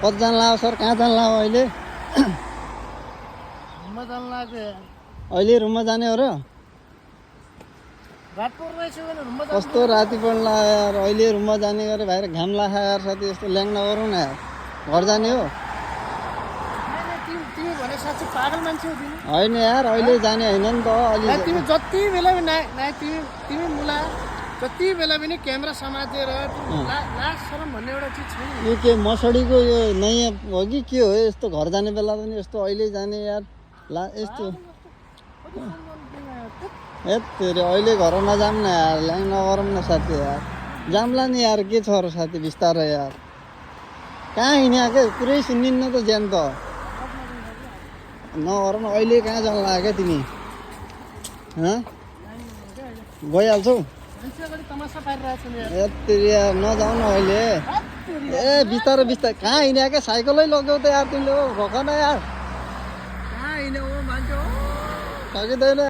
कति जान लाग्यो सर? कहाँ जान लाग्यो अहिले? रुममा जान लाग्यो यार। अहिले रुममा जाने हो र? रात पर्न रहेछ भने रुममा जानु कस्तो राति पनि लाग्यो यार। अहिले रुममा जाने गरे भाइ घाम लाग्छ यार साथी। यस्तो ल्याङ नगरौँ न यार। घर जाने हो? तिमी भने साँच्चै पागल मान्छे हो तिमी। होइन यार अहिले जाने होइन नि त अलि। तिमी जति बेला पनि तिमी मुला जति बेला पनि क्यामेरा समातेर लास्ट शरम भन्ने एउटा चिज छैन। यो के मसडीको यो नयाँ हो कि के हो? यस्तो घर जाने बेला पनि यस्तो अहिले जाने यार ला यस्तो। हेत्तेरी अहिले घर नजाऊँ न यार। ल्याङ नगरौँ न साथी यार। जाम्ला नि यार के छ र साथी बिस्तारै यार। कहाँ हिँड्या के पुरै सुनिन्न त ज्यान त नगर न। अहिले कहाँ जान लाग्यो क्या तिमी? गइहाल्छौ? तमासा पारिरहेको छ यार। यत्तेरी यार नजाऊ न अहिले। ए बिस्तारै बिस्तारै कहाँ हिँड्या क्या? साइकलै लग्यौ त यार तिमीले। हो भख न यार। कहाँ हिँड्यो मान्छे हो सकिँदैन।